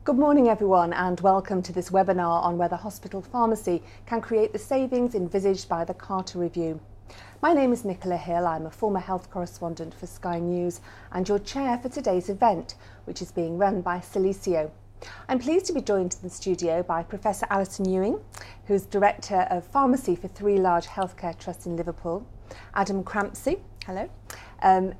Good morning everyone, and welcome to this webinar on whether hospital pharmacy can create the savings envisaged by the Carter Review. My name is Nicola Hill. I'm a former health correspondent for Sky News and your chair for today's event, which is being run by Cilicio. I'm pleased to be joined in the studio by Professor Alison Ewing, who's Director of Pharmacy for 3 large healthcare trusts in Liverpool, Adam Crampsey, hello,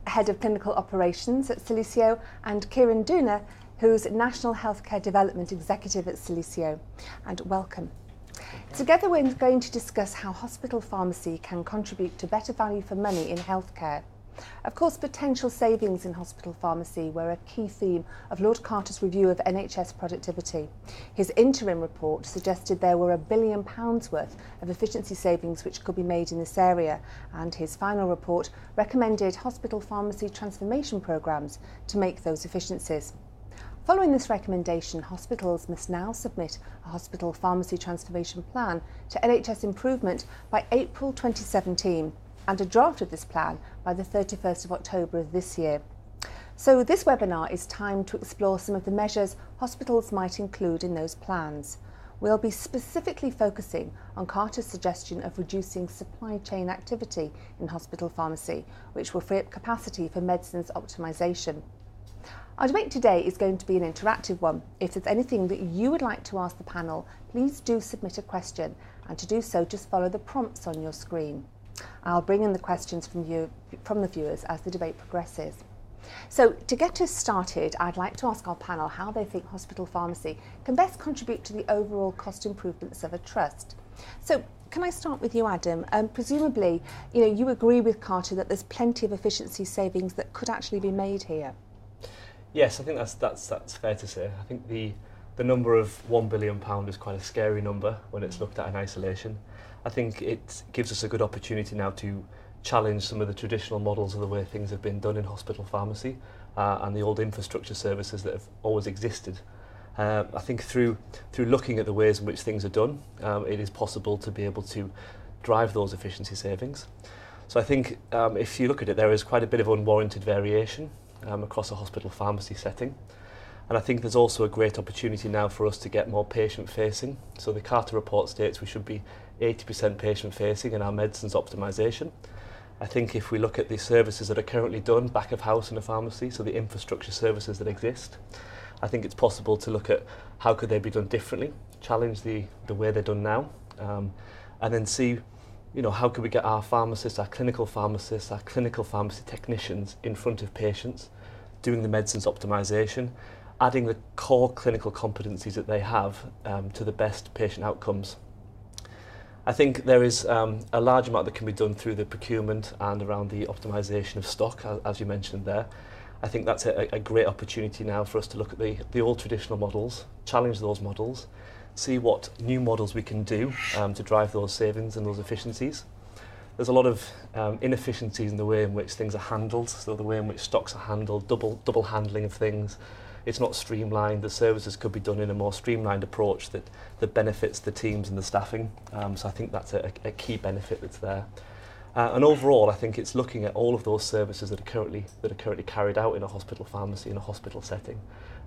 Head of Clinical Operations at Cilicio, and Kieran Dooner, who's National Healthcare Development Executive at Cilicio, and welcome. Together we're going to discuss how hospital pharmacy can contribute to better value for money in healthcare. Of course, potential savings in hospital pharmacy were a key theme of Lord Carter's review of NHS productivity. His interim report suggested there were £1 billion worth of efficiency savings which could be made in this area, and his final report recommended hospital pharmacy transformation programmes to make those efficiencies. Following this recommendation, hospitals must now submit a hospital pharmacy transformation plan to NHS Improvement by April 2017 and a draft of this plan by the 31st of October of this year. So this webinar is timed to explore some of the measures hospitals might include in those plans. We'll be specifically focusing on Carter's suggestion of reducing supply chain activity in hospital pharmacy, which will free up capacity for medicines optimisation. Our debate today is going to be an interactive one. If there's anything that you would like to ask the panel, please do submit a question, and to do so just follow the prompts on your screen. I'll bring in the questions from the viewers as the debate progresses. So to get us started, I'd like to ask our panel how they think hospital pharmacy can best contribute to the overall cost improvements of a trust. So can I start with you, Adam? Presumably, you agree with Carter that there's plenty of efficiency savings that could actually be made here. Yes, I think that's fair to say. I think the number of £1 billion is quite a scary number when it's looked at in isolation. I think it gives us a good opportunity now to challenge some of the traditional models of the way things have been done in hospital pharmacy and the old infrastructure services that have always existed. I think through looking at the ways in which things are done, it is possible to be able to drive those efficiency savings. So I think if you look at it, there is quite a bit of unwarranted variation across a hospital pharmacy setting. And I think there's also a great opportunity now for us to get more patient-facing. So the Carter report states we should be 80% patient-facing in our medicines optimisation. I think if we look at the services that are currently done back of house in a pharmacy, so the infrastructure services that exist, I think it's possible to look at how could they be done differently, challenge the way they're done now, and then see how can we get our pharmacists, our clinical pharmacy technicians in front of patients, doing the medicines optimisation, adding the core clinical competencies that they have to the best patient outcomes. I think there is a large amount that can be done through the procurement and around the optimisation of stock, as you mentioned there. I think that's a great opportunity now for us to look at the old traditional models, challenge those models, see what new models we can do to drive those savings and those efficiencies. There's a lot of inefficiencies in the way in which things are handled, so the way in which stocks are handled, double handling of things. It's not streamlined. The services could be done in a more streamlined approach that benefits the teams and the staffing. So I think that's a key benefit that's there. And overall, I think it's looking at all of those services that are currently carried out in a hospital pharmacy, in a hospital setting,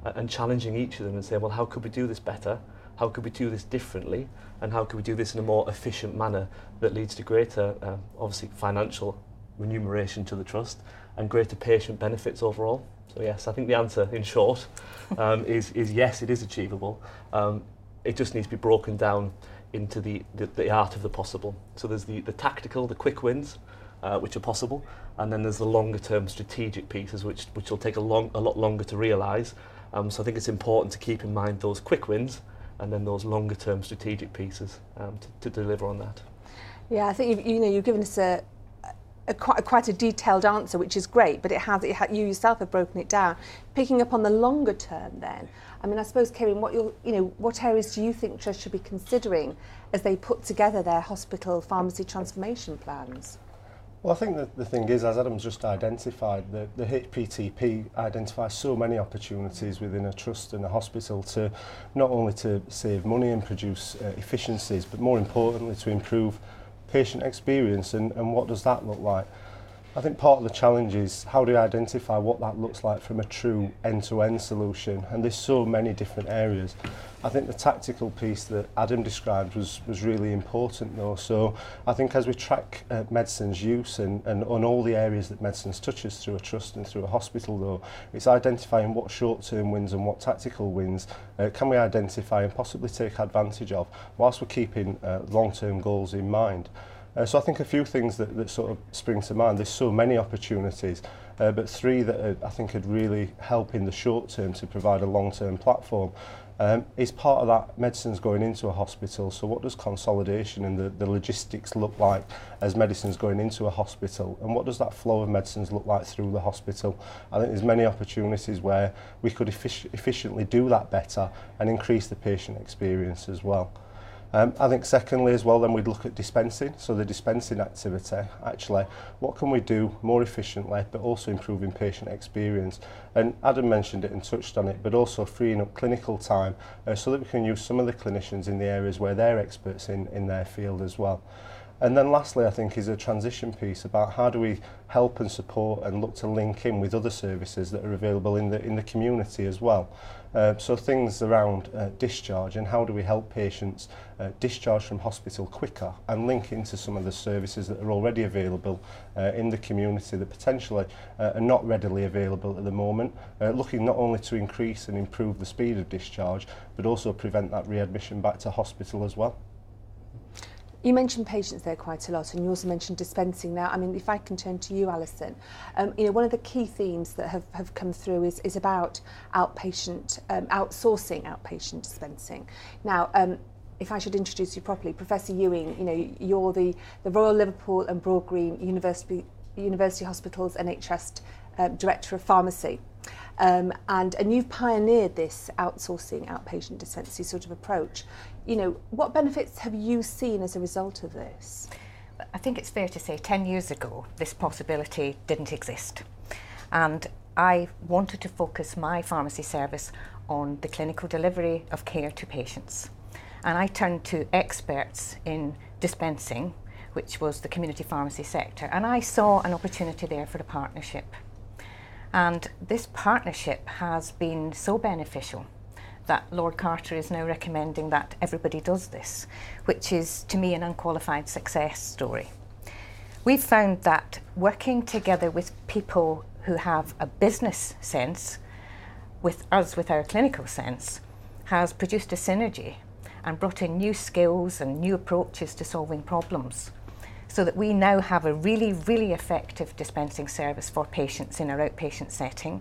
and challenging each of them and saying, well, how could we do this better? How could we do this differently? And how could we do this in a more efficient manner that leads to greater, obviously, financial remuneration to the trust and greater patient benefits overall? So yes, I think the answer, in short, is yes, it is achievable. It just needs to be broken down into the art of the possible. So there's the tactical, the quick wins, which are possible, and then there's the longer-term strategic pieces, which will take a lot longer to realise. So I think it's important to keep in mind those quick wins and then those longer-term strategic pieces to deliver on that. Yeah, I think you've given us quite a detailed answer, which is great, but you yourself have broken it down. Picking up on the longer term then, I suppose, Kieran, what areas do you think trusts should be considering as they put together their hospital pharmacy transformation plans? Well, I think that the thing is, as Adam's just identified, the HPTP identifies so many opportunities within a trust and a hospital to not only to save money and produce efficiencies, but more importantly to improve patient experience. And what does that look like? I think part of the challenge is how do you identify what that looks like from a true end-to-end solution, and there's so many different areas. I think the tactical piece that Adam described was really important though. So I think as we track medicine's use and on all the areas that medicine touches through a trust and through a hospital though, it's identifying what short-term wins and what tactical wins can we identify and possibly take advantage of whilst we're keeping long-term goals in mind. So I think a few things that sort of spring to mind. There's so many opportunities, but three that I think could really help in the short term to provide a long-term platform. Is part of that medicines going into a hospital. So what does consolidation and the logistics look like as medicines going into a hospital, and what does that flow of medicines look like through the hospital? I think there's many opportunities where we could efficiently do that better and increase the patient experience as well. I think secondly as well, then we'd look at dispensing. So the dispensing activity, actually, what can we do more efficiently but also improving patient experience? And Adam mentioned it and touched on it, but also freeing up clinical time so that we can use some of the clinicians in the areas where they're experts in their field as well. And then lastly, I think, is a transition piece about how do we help and support and look to link in with other services that are available in the community as well. So things around discharge and how do we help patients discharge from hospital quicker and link into some of the services that are already available in the community that potentially are not readily available at the moment, looking not only to increase and improve the speed of discharge but also prevent that readmission back to hospital as well. You mentioned patients there quite a lot, and you also mentioned dispensing. Now, I mean, if I can turn to you, Alison, you know, one of the key themes that have come through is about outpatient, outsourcing outpatient dispensing. Now, if I should introduce you properly, Professor Ewing, you know, you're the Royal Liverpool and Broad Green University Hospitals NHS Director of Pharmacy. And you've pioneered this outsourcing outpatient dispensing sort of approach. You know, what benefits have you seen as a result of this? I think it's fair to say 10 years ago this possibility didn't exist, and I wanted to focus my pharmacy service on the clinical delivery of care to patients, and I turned to experts in dispensing, which was the community pharmacy sector, and I saw an opportunity there for a partnership. And this partnership has been so beneficial that Lord Carter is now recommending that everybody does this, which is to me an unqualified success story. We've found that working together with people who have a business sense, with us with our clinical sense, has produced a synergy and brought in new skills and new approaches to solving problems, so that we now have a really, really effective dispensing service for patients in our outpatient setting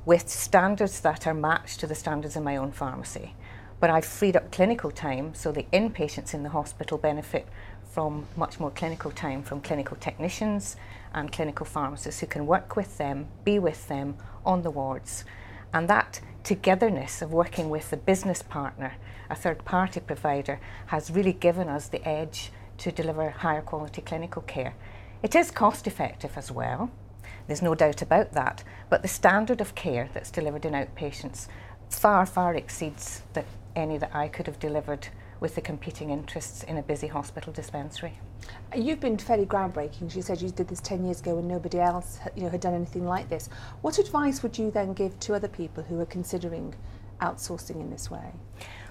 with standards that are matched to the standards in my own pharmacy. But I've freed up clinical time so the inpatients in the hospital benefit from much more clinical time from clinical technicians and clinical pharmacists who can work with them, be with them on the wards. And that togetherness of working with a business partner, a third-party provider, has really given us the edge to deliver higher quality clinical care. It is cost effective as well, there's no doubt about that, but the standard of care that's delivered in outpatients far, far exceeds any that I could have delivered with the competing interests in a busy hospital dispensary. You've been fairly groundbreaking. You said you did this 10 years ago and nobody else had done anything like this. What advice would you then give to other people who are considering outsourcing in this way?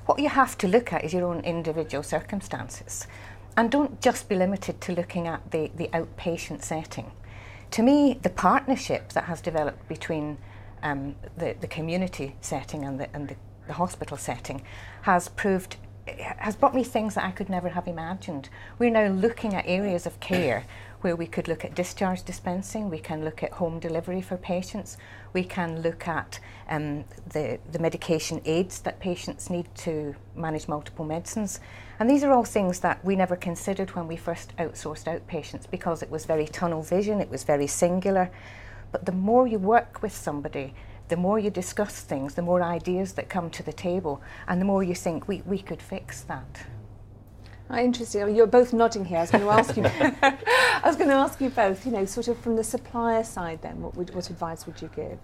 What you have to look at is your own individual circumstances. And don't just be limited to looking at the outpatient setting. To me, the partnership that has developed between the community setting and the hospital setting has brought me things that I could never have imagined. We're now looking at areas of care where we could look at discharge dispensing, we can look at home delivery for patients, we can look at the medication aids that patients need to manage multiple medicines. And these are all things that we never considered when we first outsourced outpatients because it was very tunnel vision, it was very singular. But the more you work with somebody, the more you discuss things, the more ideas that come to the table, and the more you think we could fix that. Oh, interesting. You're both nodding here. I was going to ask you. I was going to ask you both. You know, sort of from the supplier side. Then, what advice would you give?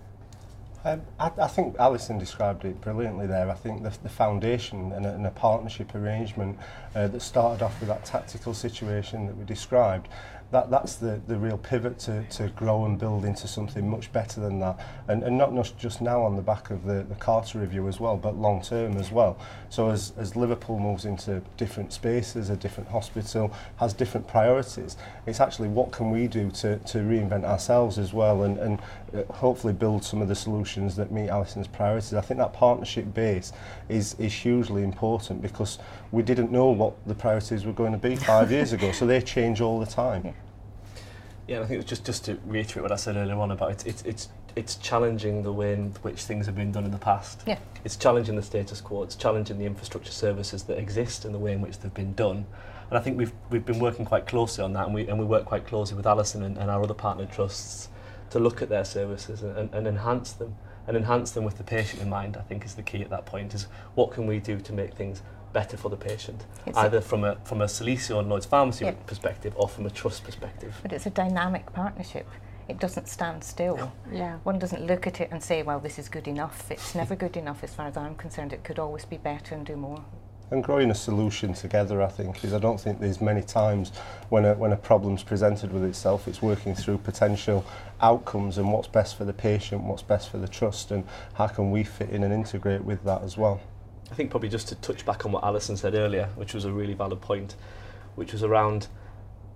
I think Alison described it brilliantly there. I think the foundation and a partnership arrangement that started off with that tactical situation that we described that's the real pivot to grow and build into something much better than that, and not just now on the back of the Carter review as well, but long term as well. So as Liverpool moves into different spaces, a different hospital, has different priorities, it's actually what can we do to reinvent ourselves as well, and hopefully build some of the solutions that meet Alison's priorities. I think that partnership base is hugely important, because we didn't know what the priorities were going to be 5 years ago, so they change all the time. Yeah, and I think just to reiterate what I said earlier on about it's challenging the way in which things have been done in the past. Yeah. It's challenging the status quo, it's challenging the infrastructure services that exist and the way in which they've been done. And I think we've been working quite closely on that, and we work quite closely with Alison and our other partner trusts to look at their services and enhance them. And enhance them with the patient in mind, I think, is the key at that point, is what can we do to make things better for the patient, either from a Salicio and Lloyd's Pharmacy perspective or from a trust perspective. But it's a dynamic partnership. It doesn't stand still. No. Yeah. One doesn't look at it and say, well, this is good enough. It's never good enough as far as I'm concerned. It could always be better and do more. And growing a solution together, I think, is I don't think there's many times when a problem's presented with itself, it's working through potential outcomes and what's best for the patient, what's best for the trust, and how can we fit in and integrate with that as well. I think probably just to touch back on what Alison said earlier, which was a really valid point, which was around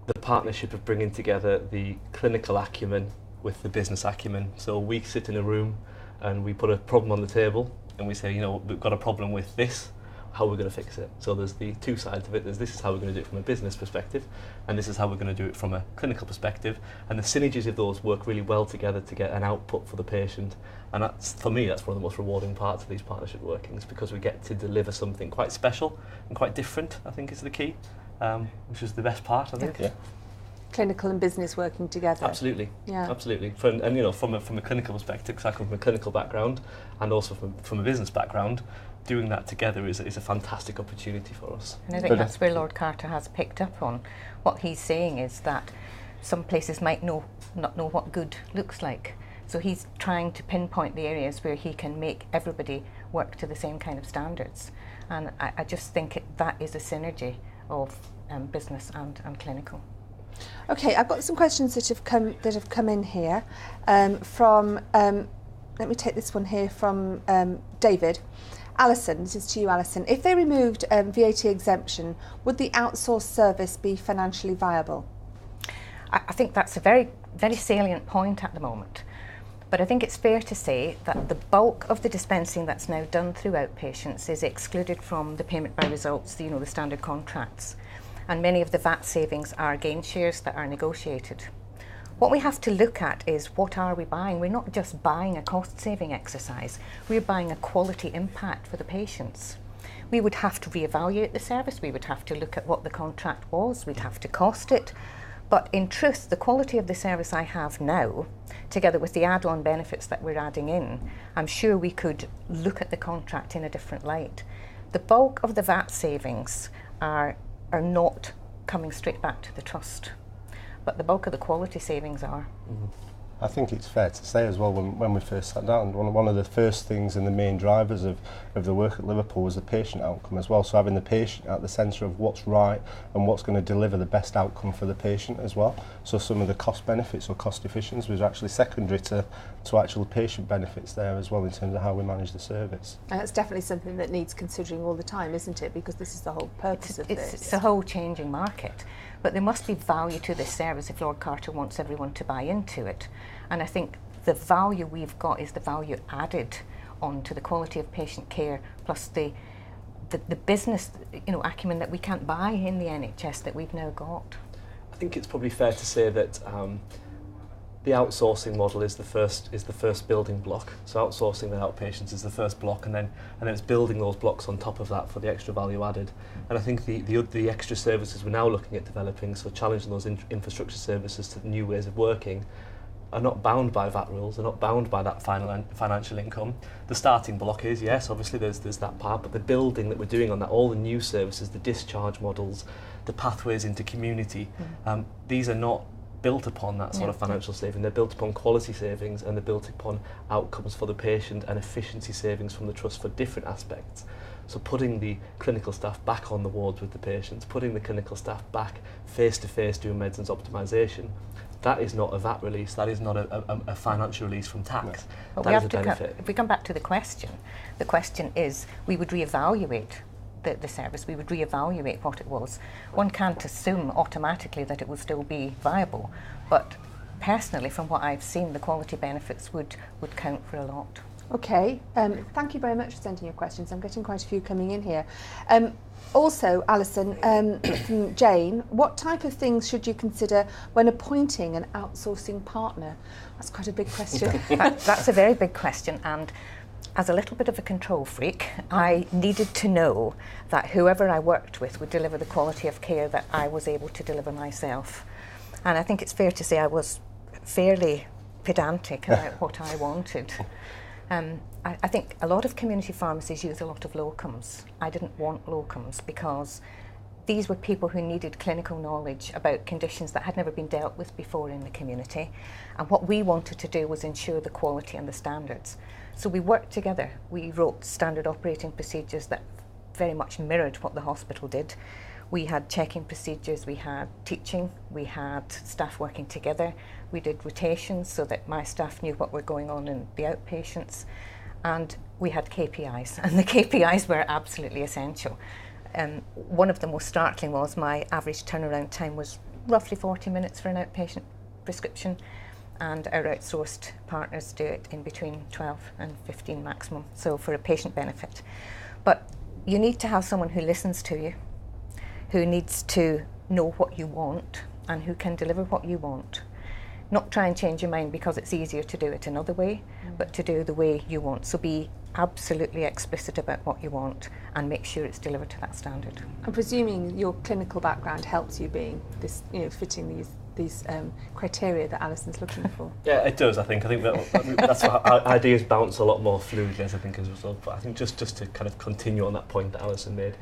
the partnership of bringing together the clinical acumen with the business acumen. So we sit in a room and we put a problem on the table and we say, you know, we've got a problem with this, how are we going to fix it? So there's the two sides of it. There's this is how we're going to do it from a business perspective, and this is how we're going to do it from a clinical perspective. And the synergies of those work really well together to get an output for the patient. And that's, for me, that's one of the most rewarding parts of these partnership workings, because we get to deliver something quite special and quite different, I think is the key, which is the best part, I think. Yeah. Clinical and business working together. Absolutely, Yeah. absolutely. And you know, from a clinical perspective, because I come from a clinical background and also from a business background, doing that together is a fantastic opportunity for us. And I think that's where Lord Carter has picked up on. What he's saying is that some places might not know what good looks like. So he's trying to pinpoint the areas where he can make everybody work to the same kind of standards. And I just think that is a synergy of business and clinical. Okay, I've got some questions that have come in here from. Let me take this one here from David. Alison, this is to you, Alison. If they removed VAT exemption, would the outsourced service be financially viable? I think that's a very, very salient point at the moment. But I think it's fair to say that the bulk of the dispensing that's now done through outpatients is excluded from the payment by results, the standard contracts. And many of the VAT savings are gain shares that are negotiated. What we have to look at is, what are we buying? We're not just buying a cost-saving exercise, we're buying a quality impact for the patients. We would have to reevaluate the service, we would have to look at what the contract was, we'd have to cost it. But in truth, the quality of the service I have now, together with the add-on benefits that we're adding in, I'm sure we could look at the contract in a different light. The bulk of the VAT savings are not coming straight back to the trust, but the bulk of the quality savings are. Mm-hmm. I think it's fair to say as well, when we first sat down, one of the first things and the main drivers of the work at Liverpool was the patient outcome as well. So having the patient at the centre of what's right and what's going to deliver the best outcome for the patient as well. So some of the cost benefits or cost efficiencies was actually secondary to actual patient benefits there as well, in terms of how we manage the service. And it's definitely something that needs considering all the time, isn't it? Because this is the whole purpose of this. It's a whole changing market. But there must be value to this service if Lord Carter wants everyone to buy into it. And I think the value we've got is the value added onto the quality of patient care, plus the business acumen that we can't buy in the NHS that we've now got. I think it's probably fair to say that the outsourcing model is the first building block. So outsourcing the outpatients is the first block, and then it's building those blocks on top of that for the extra value added. And I think the extra services we're now looking at developing, so challenging those infrastructure services to new ways of working, are not bound by VAT rules, they're not bound by that financial income. The starting block is, yes, obviously there's that part, but the building that we're doing on that, all the new services, the discharge models, the pathways into community, these are not built upon that sort of financial saving. They're built upon quality savings, and they're built upon outcomes for the patient and efficiency savings from the trust for different aspects. So putting the clinical staff back on the wards with the patients, putting the clinical staff back face to face doing medicines optimisation, that is not a VAT release, that is not a financial release from tax. But that we is have a to benefit. if we come back to the question is we would reevaluate the service, we would reevaluate what it was. One can't assume automatically that it will still be viable, but personally, from what I've seen, the quality benefits would count for a lot. Okay, thank you very much for sending your questions. I'm getting quite a few coming in here. Also, Alison, from Jane, what type of things should you consider when appointing an outsourcing partner? That's quite a big question. That's a very big question, and as a little bit of a control freak, I needed to know that whoever I worked with would deliver the quality of care that I was able to deliver myself. And I think it's fair to say I was fairly pedantic about what I wanted. I think a lot of community pharmacies use a lot of locums. I didn't want locums because these were people who needed clinical knowledge about conditions that had never been dealt with before in the community. And what we wanted to do was ensure the quality and the standards. So we worked together. We wrote standard operating procedures that very much mirrored what the hospital did. We had check-in procedures, we had teaching, we had staff working together. We did rotations so that my staff knew what were going on in the outpatients. And we had KPIs, and the KPIs were absolutely essential. One of the most startling was my average turnaround time was roughly 40 minutes for an outpatient prescription, and our outsourced partners do it in between 12 and 15 maximum, so for a patient benefit. But you need to have someone who listens to you, who needs to know what you want and who can deliver what you want. Not try and change your mind because it's easier to do it another way, but to do the way you want. So be absolutely explicit about what you want and make sure it's delivered to that standard. I'm presuming your clinical background helps you being this, fitting these criteria that Alison's looking for. Yeah, it does. I think that's why our ideas bounce a lot more fluidly, as a result. But I think just to kind of continue on that point that Alison made,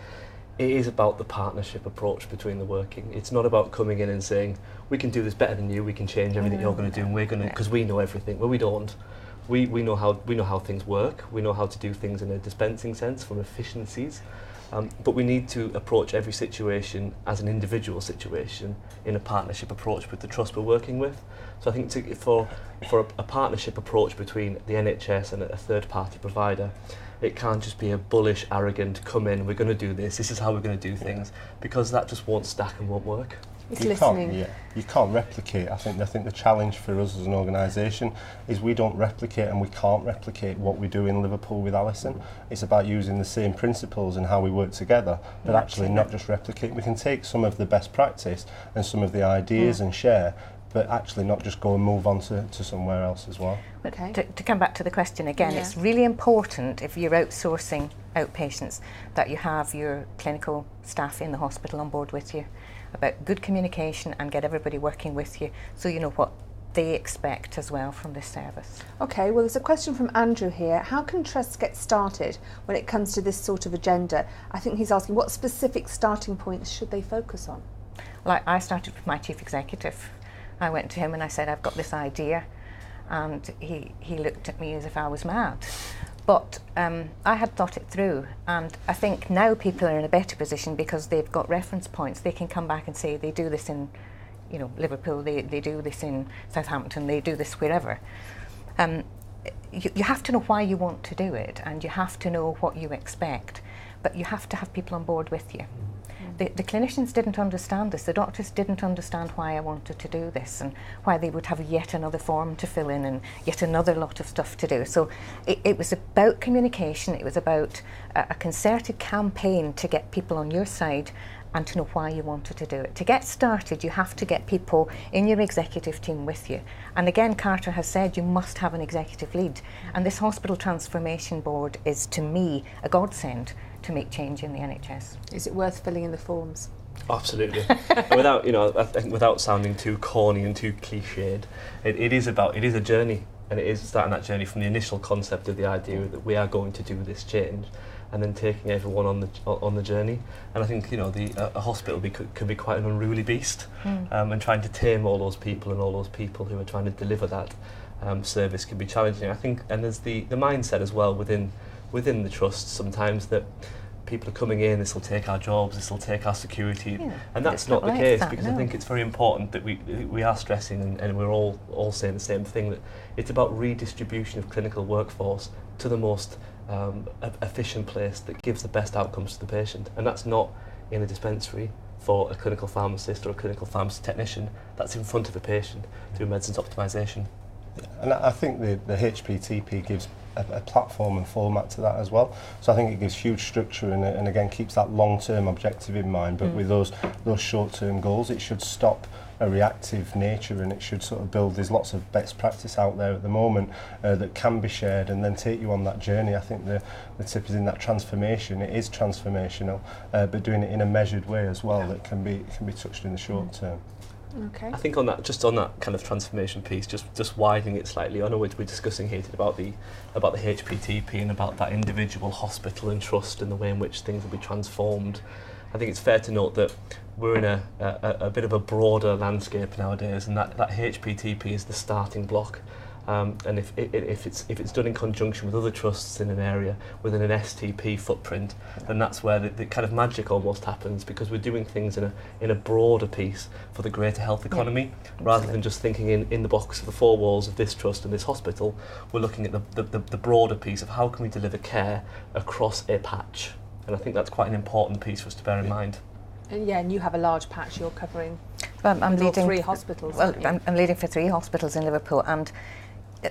it is about the partnership approach between the working. It's not about coming in and saying, we can do this better than you, we can change everything you're going to do, and we're going to, because we know everything. Well, we don't. We know how things work. We know how to do things in a dispensing sense from efficiencies. But we need to approach every situation as an individual situation in a partnership approach with the trust we're working with. So I think for a partnership approach between the NHS and a third-party provider, it can't just be a bullish, arrogant, come in, we're going to do this is how we're going to do things, because that just won't stack and won't work. It's listening. You can't replicate. I think the challenge for us as an organisation is we don't replicate, and we can't replicate what we do in Liverpool with Alison. It's about using the same principles and how we work together, but actually not just replicate. We can take some of the best practice and some of the ideas and share, but actually not just go and move on to somewhere else as well. Okay. To come back to the question again, it's really important if you're outsourcing outpatients that you have your clinical staff in the hospital on board with you, about good communication and get everybody working with you so you know what they expect as well from this service. Okay, well there's a question from Andrew here. How can trusts get started when it comes to this sort of agenda? I think he's asking what specific starting points should they focus on? Like I started with my chief executive. I went to him and I said, I've got this idea, and he looked at me as if I was mad. But I had thought it through, and I think now people are in a better position because they've got reference points. They can come back and say they do this in Liverpool, they do this in Southampton, they do this wherever. You have to know why you want to do it, and you have to know what you expect, but you have to have people on board with you. The clinicians didn't understand this, the doctors didn't understand why I wanted to do this and why they would have yet another form to fill in and yet another lot of stuff to do. So it was about communication, it was about a concerted campaign to get people on your side and to know why you wanted to do it. To get started, you have to get people in your executive team with you. And again, Carter has said you must have an executive lead. And this Hospital Transformation Board is, to me, a godsend to make change in the NHS. Is it worth filling in the forms? Absolutely. And without, I think without sounding too corny and too cliched, it is a journey, and it is starting that journey from the initial concept of the idea that we are going to do this change, and then taking everyone on the journey. And I think a hospital could be quite an unruly beast, and trying to tame all those people who are trying to deliver that service can be challenging. I think, and there's the mindset as well within the trust sometimes that people are coming in, this will take our jobs, this will take our security, Yeah, and that's it's not not the like case, that, because no. I think it's very important that we are stressing, and we're all saying the same thing, that it's about redistribution of clinical workforce to the most efficient place that gives the best outcomes to the patient, and that's not in a dispensary for a clinical pharmacist or a clinical pharmacy technician. That's in front of a patient through medicines optimisation. And I think the HPTP gives a platform and format to that as well. So I think it gives huge structure and again keeps that long-term objective in mind, but with those short-term goals, it should stop a reactive nature, and it should sort of build. There's lots of best practice out there at the moment that can be shared and then take you on that journey. I think the tip is in that transformation. It is transformational, but doing it in a measured way as well that can be touched in the short term. Okay. I think on that kind of transformation piece, just widening it slightly. I know we're discussing here about the HPTP and about that individual hospital and trust and the way in which things will be transformed. I think it's fair to note that we're in a bit of a broader landscape nowadays, and that HPTP is the starting block. And if it's done in conjunction with other trusts in an area within an STP footprint, then that's where the kind of magic almost happens, because we're doing things in a broader piece for the greater health economy, rather than just thinking in the box of the four walls of this trust and this hospital. We're looking at the broader piece of how can we deliver care across a patch, and I think that's quite an important piece for us to bear in mind. And you have a large patch you're covering. I'm leading 3 hospitals. Well, aren't you? I'm leading for 3 hospitals in Liverpool, and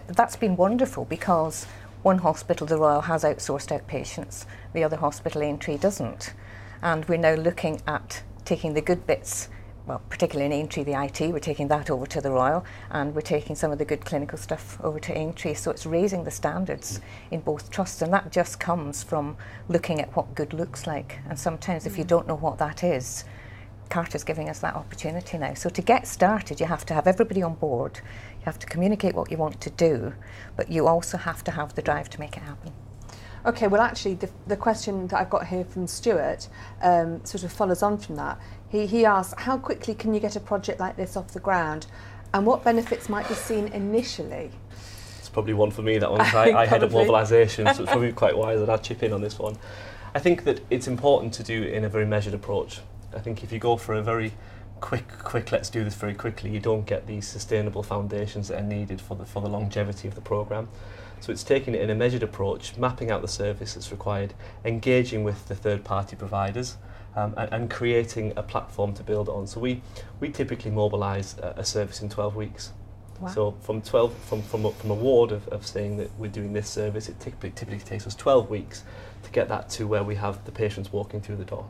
that's been wonderful, because one hospital, the Royal, has outsourced outpatients, the other hospital, Aintree, doesn't. And we're now looking at taking the good bits, well, particularly in Aintree, the IT, we're taking that over to the Royal, and we're taking some of the good clinical stuff over to Aintree. So it's raising the standards in both trusts, and that just comes from looking at what good looks like. And sometimes if you don't know what that is, Carter's giving us that opportunity now. So to get started, you have to have everybody on board, you have to communicate what you want to do, but you also have to have the drive to make it happen. Okay, well actually the question that I've got here from Stuart sort of follows on from that. He asks, how quickly can you get a project like this off the ground, and what benefits might be seen initially? It's probably one for me, that one. I head up mobilisation, so it's probably quite wise that I chip in on this one. I think that it's important to do it in a very measured approach. I think if you go for a very quick, let's do this very quickly, you don't get these sustainable foundations that are needed for the longevity of the programme. So it's taking it in a measured approach, mapping out the service that's required, engaging with the third-party providers, and creating a platform to build on. So we typically mobilise a service in 12 weeks. Wow. So from award of saying that we're doing this service, it typically takes us 12 weeks to get that to where we have the patients walking through the door.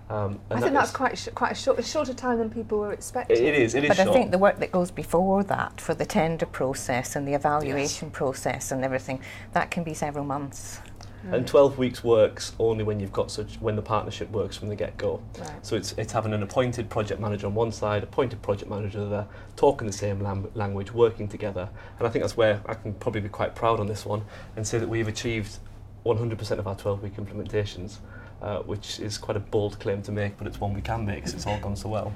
I think that's quite a shorter time than people were expecting. It is But short. I think the work that goes before that, for the tender process and the evaluation process and everything, that can be several months. And 12 weeks works only when you've got when the partnership works from the get-go. Right. So it's having an appointed project manager on one side, appointed project manager there, talking the same language, working together. And I think that's where I can probably be quite proud on this one and say that we've achieved 100% of our 12-week implementations, which is quite a bold claim to make, but it's one we can make because it's all gone so well.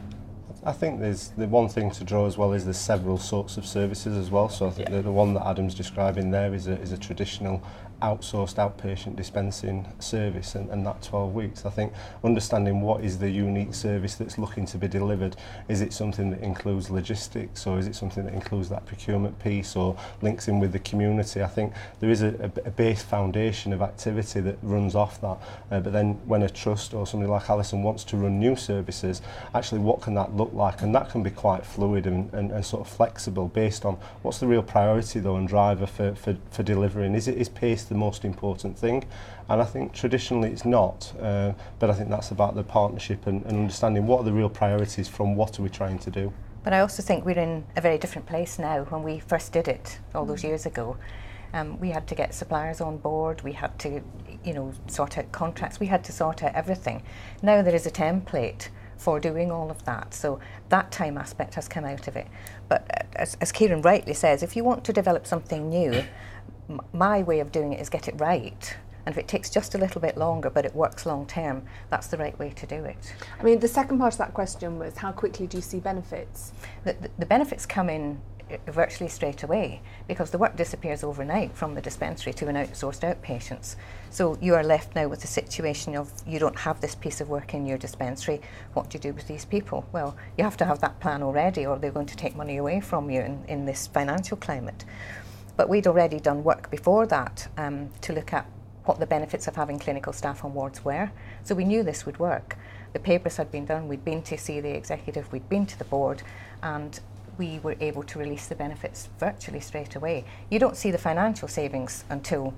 I think there's the one thing to draw as well is there's several sorts of services as well. So I think the one that Adam's describing there is a traditional outsourced outpatient dispensing service, and that 12 weeks. I think understanding what is the unique service that's looking to be delivered, is it something that includes logistics, or is it something that includes that procurement piece or links in with the community? I think there is a base foundation of activity that runs off that, but then when a trust or somebody like Alison wants to run new services, actually what can that look like? And that can be quite fluid and sort of flexible based on what's the real priority though and driver for delivering. Is pace the most important thing? And I think traditionally it's not, but I think that's about the partnership and understanding what are the real priorities from what are we trying to do. But I also think we're in a very different place now. When we first did it all those years ago, we had to get suppliers on board, we had to, sort out contracts, we had to sort out everything. Now there is a template for doing all of that, so that time aspect has come out of it. But as Kieran rightly says, if you want to develop something new, my way of doing it is get it right. And if it takes just a little bit longer but it works long term, that's the right way to do it. I mean, the second part of that question was, how quickly do you see benefits? The benefits come in virtually straight away, because the work disappears overnight from the dispensary to an outsourced outpatients. So you are left now with the situation of you don't have this piece of work in your dispensary. What do you do with these people? Well, you have to have that plan already, or they're going to take money away from you in this financial climate. But we'd already done work before that to look at what the benefits of having clinical staff on wards were. So we knew this would work. The papers had been done, we'd been to see the executive, we'd been to the board, and we were able to release the benefits virtually straight away. You don't see the financial savings until,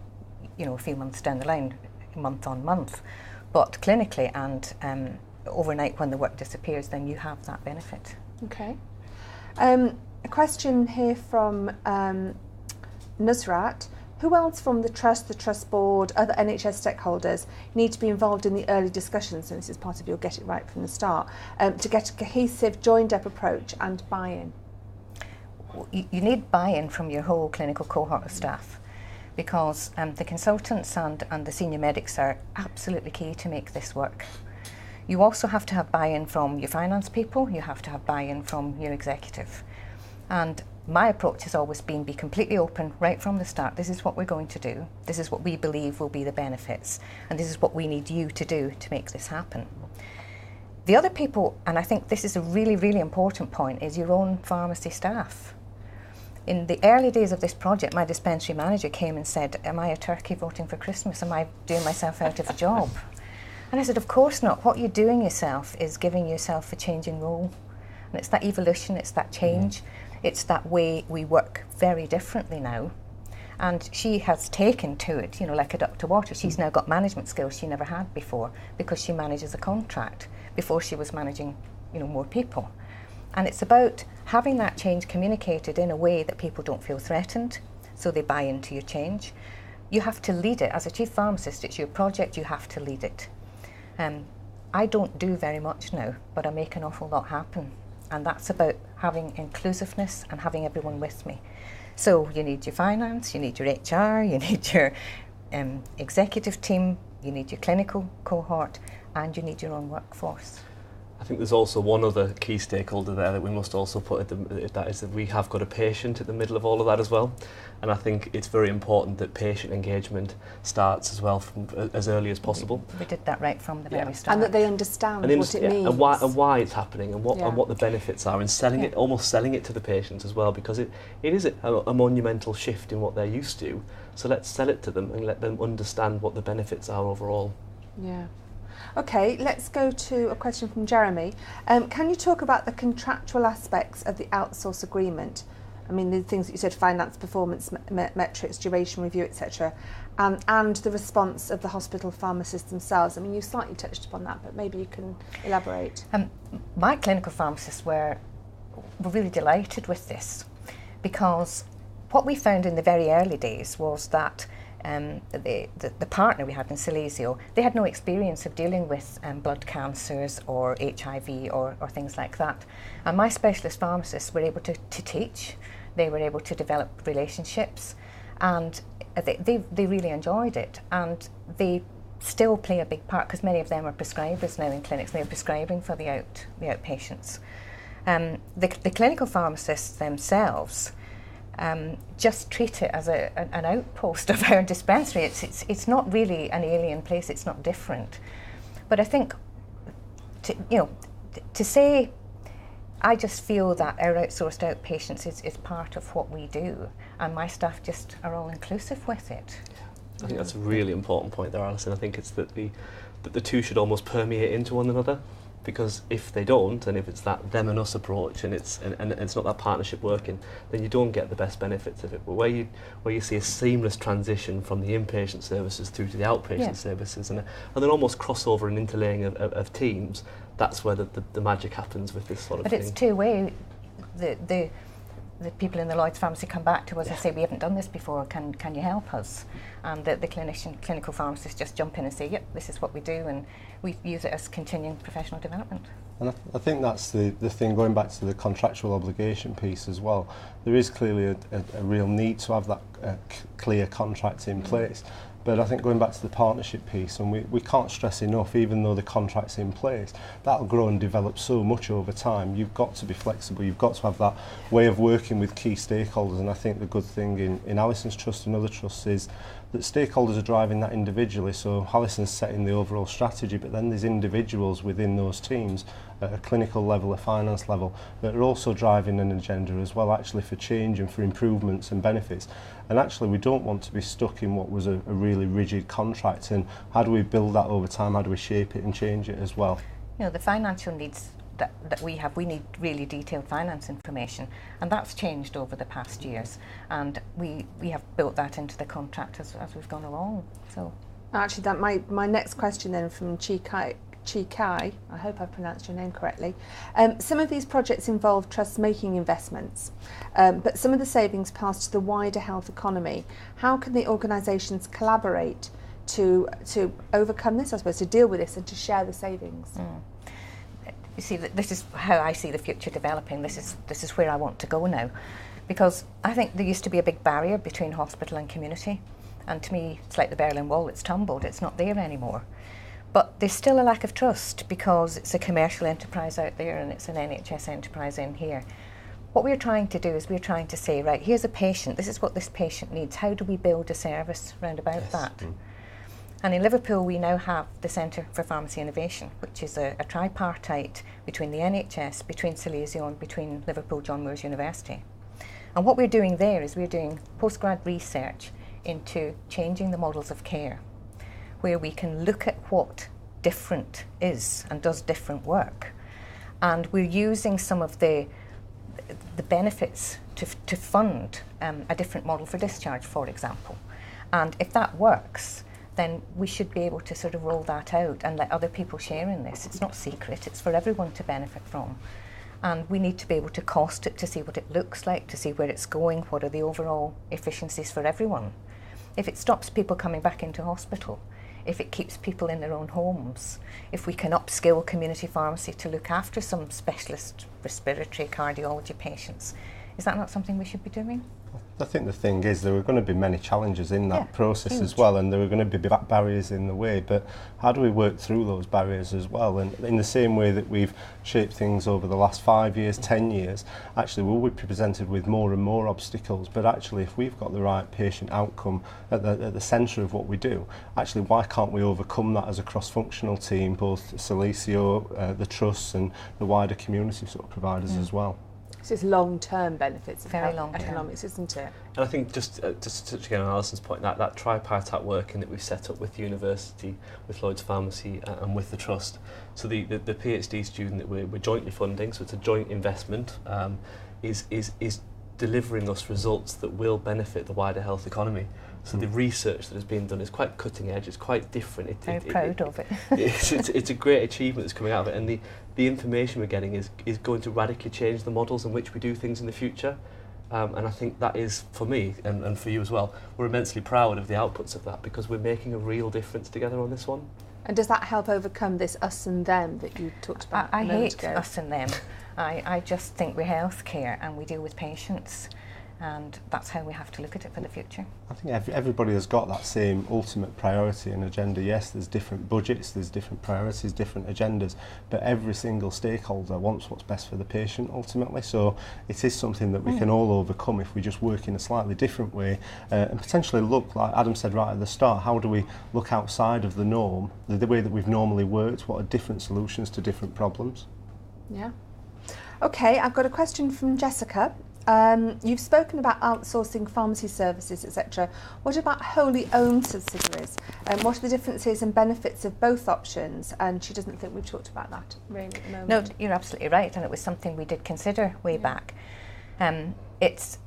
you know, a few months down the line, month on month. But clinically and overnight when the work disappears, then you have that benefit. Okay. A question here from Nusrat. Who else from the Trust Board, other NHS stakeholders need to be involved in the early discussions, and this is part of your get it right from the start, to get a cohesive, joined-up approach and buy-in? You need buy-in from your whole clinical cohort of staff, because the consultants and the senior medics are absolutely key to make this work. You also have to have buy-in from your finance people, you have to have buy-in from your executive. And my approach has always been be completely open right from the start. This is what we're going to do. This is what we believe will be the benefits. And this is what we need you to do to make this happen. The other people, and I think this is a really, really important point, is your own pharmacy staff. In the early days of this project, my dispensary manager came and said, am I a turkey voting for Christmas? Am I doing myself out of a job? And I said, of course not. What you're doing yourself is giving yourself a change in role. And it's that evolution, it's that change. It's that way we work very differently now. And she has taken to it, you know, like a duck to water. She's now got management skills she never had before, because she manages a contract. Before she was managing, you know, more people. And it's about having that change communicated in a way that people don't feel threatened, so they buy into your change. You have to lead it. As a chief pharmacist, it's your project, you have to lead it. I don't do very much now, but I make an awful lot happen. And that's about having inclusiveness and having everyone with me. So you need your finance, you need your HR, you need your executive team, you need your clinical cohort, and you need your own workforce. I think there's also one other key stakeholder there that we must also put at that is that we have got a patient at the middle of all of that as well. And I think it's very important that patient engagement starts as well from as early as possible. We did that right from the very start. And that they understand what it means. And why it's happening and what the benefits are, and selling it, almost selling it to the patients as well, because it is a monumental shift in what they're used to. So let's sell it to them and let them understand what the benefits are overall. Yeah. Okay, let's go to a question from Jeremy. Can you talk about the contractual aspects of the outsource agreement? I mean, the things that you said, finance, performance metrics, duration review, etc., and the response of the hospital pharmacists themselves. I mean, you slightly touched upon that, but maybe you can elaborate. My clinical pharmacists were really delighted with this, because what we found in the very early days was that the partner we had in Silesia, they had no experience of dealing with blood cancers or HIV or things like that. And my specialist pharmacists were able to teach, they were able to develop relationships, and they really enjoyed it. And they still play a big part, because many of them are prescribers now in clinics, they're prescribing for the outpatients. The clinical pharmacists themselves just treat it as an outpost of our dispensary. It's not really an alien place, it's not different. But I think, to say, I just feel that our outsourced outpatients is part of what we do, and my staff just are all inclusive with it. I think that's a really important point there, Alison. I think it's that the two should almost permeate into one another. Because if they don't, and if it's that them and us approach, and it's not that partnership working, then you don't get the best benefits of it. But where you see a seamless transition from the inpatient services through to the outpatient services, and then almost crossover and interlaying of teams, that's where the magic happens with this sort of thing. But it's two-way. The people in the Lloyd's pharmacy come back to us and say, we haven't done this before, can you help us? And the clinical pharmacists just jump in and say, yep, this is what we do, and we use it as continuing professional development. And I think that's the thing, going back to the contractual obligation piece as well. There is clearly a real need to have that clear contract in place. But I think going back to the partnership piece, and we can't stress enough, even though the contract's in place, that'll grow and develop so much over time. You've got to be flexible, you've got to have that way of working with key stakeholders, and I think the good thing in Alison's trust and other trusts is that stakeholders are driving that individually. So Alison's setting the overall strategy, but then there's individuals within those teams at a clinical level, a finance level, that are also driving an agenda as well, actually, for change and for improvements and benefits. And actually we don't want to be stuck in what was a really rigid contract, and how do we build that over time, how do we shape it and change it as well? You know, the financial needs that we have, we need really detailed finance information, and that's changed over the past years, and we have built that into the contract as we've gone along. So actually, that my next question then from Chikai, I hope I pronounced your name correctly. Some of these projects involve trusts making investments, but some of the savings pass to the wider health economy. How can the organisations collaborate to overcome this, I suppose, to deal with this and to share the savings? You see, this is how I see the future developing. This is where I want to go now, because I think there used to be a big barrier between hospital and community, and to me it's like the Berlin Wall, it's tumbled, it's not there anymore. But there's still a lack of trust because it's a commercial enterprise out there and it's an NHS enterprise in here. What we're trying to do is we're trying to say, right, here's a patient, this is what this patient needs, how do we build a service round about that? And in Liverpool we now have the Centre for Pharmacy Innovation, which is a tripartite between the NHS, between Silesia and between Liverpool John Moores University. And what we're doing there is we're doing postgrad research into changing the models of care, where we can look at what different is and does different work. And we're using some of the benefits to fund a different model for discharge, for example. And if that works, then we should be able to sort of roll that out and let other people share in this. It's not secret, it's for everyone to benefit from. And we need to be able to cost it to see what it looks like, to see where it's going, what are the overall efficiencies for everyone. If it stops people coming back into hospital, if it keeps people in their own homes, if we can upskill community pharmacy to look after some specialist respiratory cardiology patients, is that not something we should be doing? I think the thing is there are going to be many challenges in that process huge. as well, and there are going to be barriers in the way, but how do we work through those barriers as well? And in the same way that we've shaped things over the last 5 years, 10 years, actually we'll be presented with more and more obstacles, but actually if we've got the right patient outcome at the centre of what we do, actually why can't we overcome that as a cross-functional team, both Silesia, the trusts and the wider community sort of providers as well? So it's long-term benefits of Very long-term economics, isn't it? And I think just to touch again on Alison's point, that tripartite working that we've set up with the university, with Lloyd's Pharmacy and with the trust. So the PhD student that we're jointly funding, so it's a joint investment, is delivering us results that will benefit the wider health economy. So the research that has been done is quite cutting edge, it's quite different. Very proud of it. It's a great achievement that's coming out of it, and the information we're getting is going to radically change the models in which we do things in the future. And I think that is, for me and for you as well, we're immensely proud of the outputs of that because we're making a real difference together on this one. And does that help overcome this us and them that you talked about I a moment hate ago? us and them. I just think we're healthcare and we deal with patients, and that's how we have to look at it for the future. I think everybody has got that same ultimate priority and agenda. Yes, there's different budgets, there's different priorities, different agendas, but every single stakeholder wants what's best for the patient ultimately. So it is something that we can all overcome if we just work in a slightly different way and potentially look, like Adam said right at the start, how do we look outside of the norm, the way that we've normally worked, what are different solutions to different problems? Yeah. Okay, I've got a question from Jessica. You've spoken about outsourcing pharmacy services, etc. What about wholly owned subsidiaries? What are the differences and benefits of both options? And she doesn't think we've talked about that really at the moment. No, you're absolutely right, and it was something we did consider way back. It's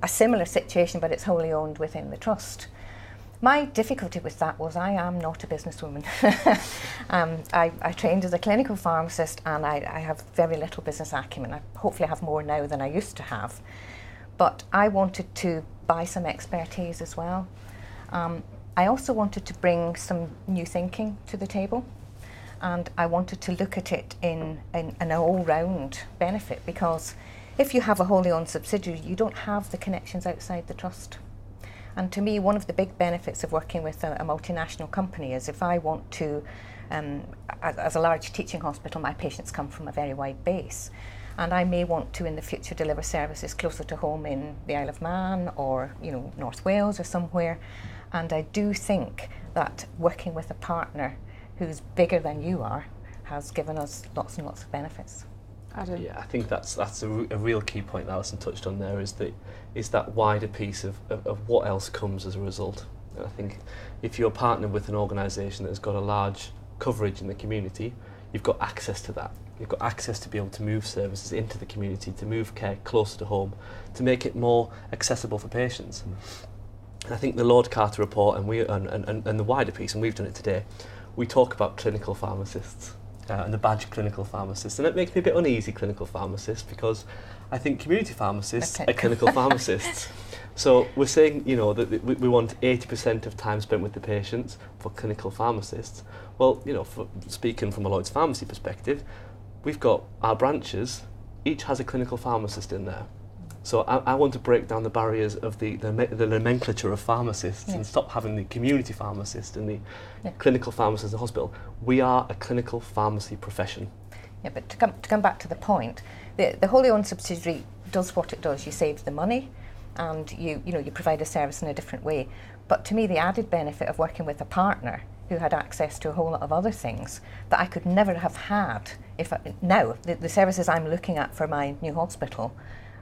a similar situation, but it's wholly owned within the trust. My difficulty with that was I am not a businesswoman. I trained as a clinical pharmacist and I have very little business acumen. I hopefully have more now than I used to have. But I wanted to buy some expertise as well. I also wanted to bring some new thinking to the table, and I wanted to look at it in an all-round benefit, because if you have a wholly owned subsidiary, you don't have the connections outside the trust. And to me, one of the big benefits of working with a multinational company is if I want to, as a large teaching hospital, my patients come from a very wide base. And I may want to in the future deliver services closer to home in the Isle of Man or North Wales or somewhere. And I do think that working with a partner who's bigger than you are has given us lots and lots of benefits. Adam? Yeah, I think that's a real key point that Alison touched on there, is that wider piece of what else comes as a result. And I think if you're partnered with an organisation that has got a large coverage in the community, you've got access to that. You've got access to be able to move services into the community, to move care closer to home, to make it more accessible for patients. And I think the Lord Carter report and the wider piece, and we've done it today, we talk about clinical pharmacists and the badge clinical pharmacists, and it makes me a bit uneasy, clinical pharmacists, because I think community pharmacists are clinical pharmacists. So we're saying, that we want 80% of time spent with the patients for clinical pharmacists. Well, speaking from a Lloyd's Pharmacy perspective, we've got our branches, each has a clinical pharmacist in there. So I want to break down the barriers of the nomenclature of pharmacists and stop having the community pharmacist and the clinical pharmacist in the hospital. We are a clinical pharmacy profession. Yeah, but to come back to the point, the wholly owned subsidiary does what it does. You save the money, and you provide a service in a different way. But to me, the added benefit of working with a partner who had access to a whole lot of other things that I could never have had now the services I'm looking at for my new hospital,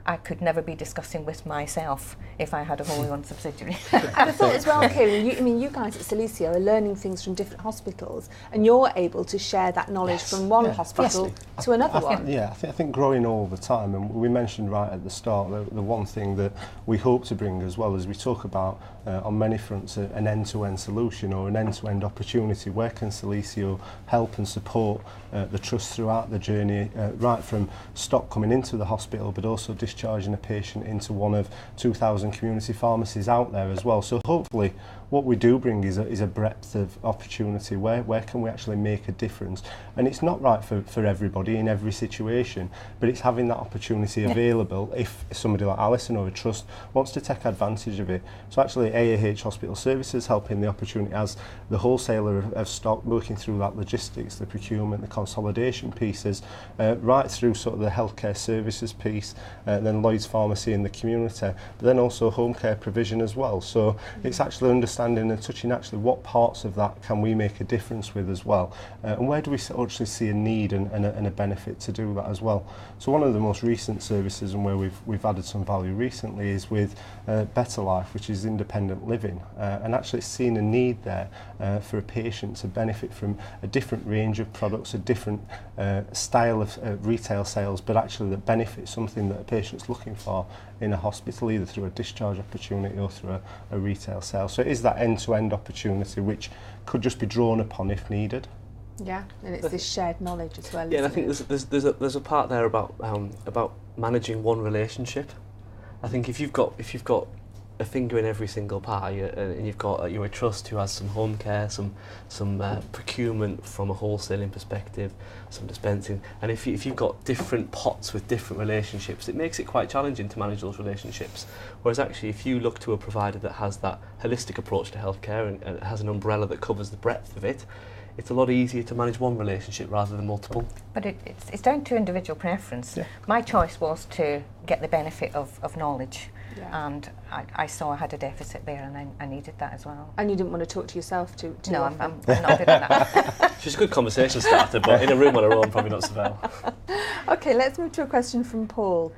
I could never be discussing with myself if I had a wholly owned subsidiary. And I thought as well, Kieran, you guys at Cilicio are learning things from different hospitals, and you're able to share that knowledge from one hospital to another one. I think growing all the time, and we mentioned right at the start, the one thing that we hope to bring as well as we talk about on many fronts an end-to-end solution or an end-to-end opportunity. Where can Cilicio help and support the trust throughout the journey, right from stock coming into the hospital, but also discharging a patient into one of 2,000 community pharmacies out there as well. So hopefully what we do bring is a breadth of opportunity. Where can we actually make a difference? And it's not right for everybody in every situation, but it's having that opportunity available if somebody like Alison or a trust wants to take advantage of it. So actually AAH Hospital Services helping the opportunity as the wholesaler of stock, working through that logistics, the procurement, the consolidation pieces, right through sort of the healthcare services piece, then Lloyd's Pharmacy in the community, but then also home care provision as well. So it's actually understanding and touching actually what parts of that can we make a difference with as well, and where do we actually see a need and a benefit to do that as well. So one of the most recent services and where we've added some value recently is with Better Life, which is independent living, and actually seeing a need there for a patient to benefit from a different range of products, a different style of retail sales, but actually that benefits something that a patient's looking for in a hospital, either through a discharge opportunity or through a retail sale. So it is that end-to-end opportunity which could just be drawn upon if needed. Yeah, and it's this shared knowledge as well. Yeah, and I think there's a part there about managing one relationship. I think if you've got a finger in every single pie, and you've got you're a trust who has some home care, some procurement from a wholesaling perspective, some dispensing, and if you've got different pots with different relationships, it makes it quite challenging to manage those relationships. Whereas actually, if you look to a provider that has that holistic approach to healthcare and has an umbrella that covers the breadth of it, it's a lot easier to manage one relationship rather than multiple. But it's down to individual preference. Yeah. My choice was to get the benefit of knowledge. Yeah. And I saw I had a deficit there, and I needed that as well. And you didn't want to talk to yourself too No, often. I'm not good at that. She's a good conversation starter, but in a room on her own, probably not so well. Okay, let's move to a question from Paul.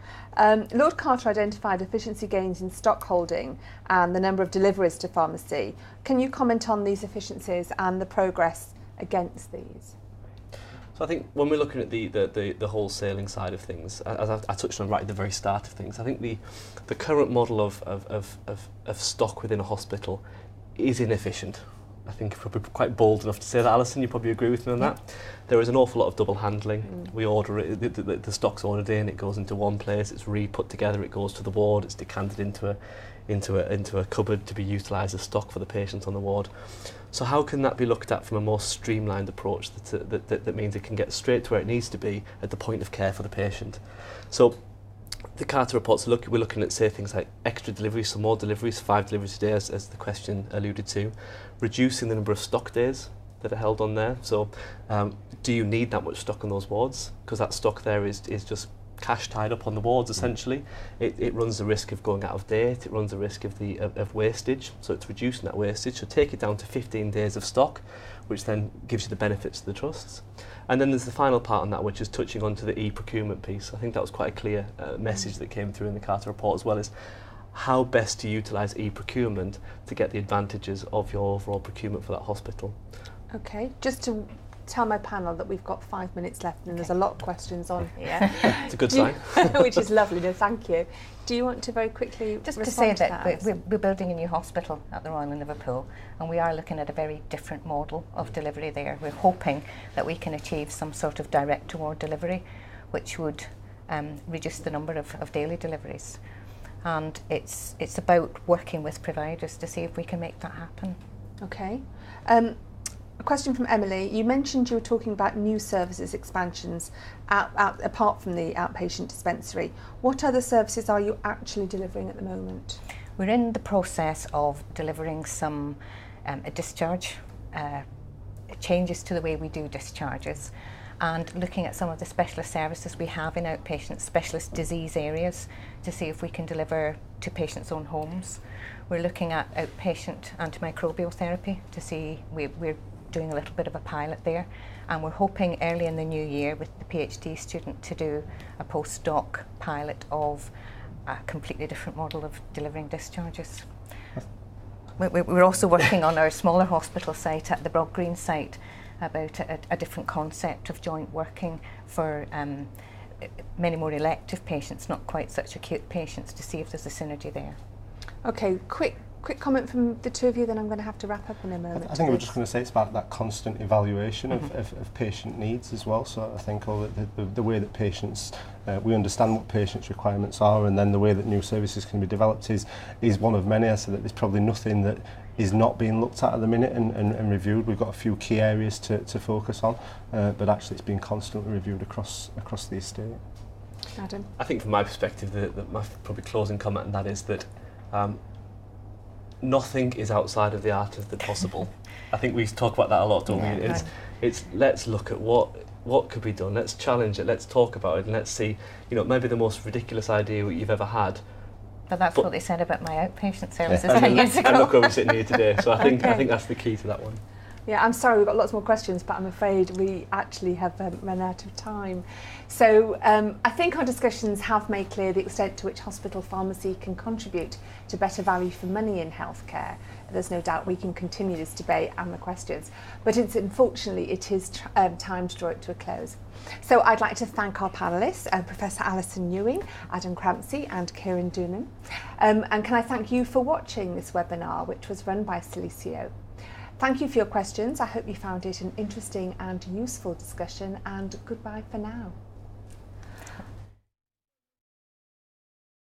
Lord Carter identified efficiency gains in stock holding and the number of deliveries to pharmacy. Can you comment on these efficiencies and the progress against these? So I think when we're looking at the wholesaling side of things, as I touched on right at the very start of things, I think the current model of stock within a hospital is inefficient. I think if we're quite bold enough to say that, Alison, you probably agree with me on that. There is an awful lot of double handling. We order it, the stock's ordered in, it goes into one place, it's re-put together, it goes to the ward, it's decanted into a cupboard to be utilised as stock for the patients on the ward. So how can that be looked at from a more streamlined approach that means it can get straight to where it needs to be at the point of care for the patient? So The Carter reports, we're looking at, say, things like extra deliveries, so more deliveries, 5 deliveries a day, as the question alluded to, reducing the number of stock days that are held on there. So do you need that much stock on those wards? Because that stock there is just cash tied up on the wards, essentially. It runs the risk of going out of date, it runs the risk of wastage, so it's reducing that wastage. So take it down to 15 days of stock, which then gives you the benefits to the trusts. And then there's the final part on that, which is touching onto the e-procurement piece. I think that was quite a clear message that came through in the Carter report as well, is how best to utilise e-procurement to get the advantages of your overall procurement for that hospital. Okay, just to tell my panel that we've got 5 minutes left and there's a lot of questions on here. It's a good sign. Which is lovely, no, thank you. Do you want to very quickly just respond to say to that we're building a new hospital at the Royal in Liverpool, and we are looking at a very different model of delivery there. We're hoping that we can achieve some sort of direct to ward delivery, which would reduce the number of daily deliveries. And it's about working with providers to see if we can make that happen. Okay. A question from Emily. You mentioned you were talking about new services expansions apart from the outpatient dispensary. What other services are you actually delivering at the moment? We're in the process of delivering some discharge changes to the way we do discharges, and looking at some of the specialist services we have in outpatient specialist disease areas to see if we can deliver to patients' own homes. We're looking at outpatient antimicrobial therapy to see we're doing a little bit of a pilot there, and we're hoping early in the new year with the PhD student to do a postdoc pilot of a completely different model of delivering discharges. We're also working on our smaller hospital site at the Broad Green site about a different concept of joint working for many more elective patients, not quite such acute patients, to see if there's a synergy there. Okay, quick comment from the two of you, then I'm going to have to wrap up in a moment. I think we're just going to say it's about that constant evaluation of patient needs as well. So I think the way that patients, we understand what patients' requirements are, and then the way that new services can be developed is one of many. I said that there's probably nothing that is not being looked at the minute and reviewed. We've got a few key areas to focus on, but actually it's being constantly reviewed across the estate. Adam? I think from my perspective, my probably closing comment on that is that nothing is outside of the art of the possible. I think we talk about that a lot, don't we? It's let's look at what could be done, let's challenge it, let's talk about it, and let's see, maybe the most ridiculous idea you've ever had. But that's what they said about my outpatient services 10 years ago. And look where we're sitting here today. So I think that's the key to that one. Yeah, I'm sorry, we've got lots more questions, but I'm afraid we actually have run out of time. So I think our discussions have made clear the extent to which hospital pharmacy can contribute to better value for money in healthcare. There's no doubt we can continue this debate and the questions, but unfortunately it is time to draw it to a close. So I'd like to thank our panellists, Professor Alison Ewing, Adam Crampsey and Kieran Doonan. And can I thank you for watching this webinar, which was run by Silicio. Thank you for your questions. I hope you found it an interesting and useful discussion, and goodbye for now.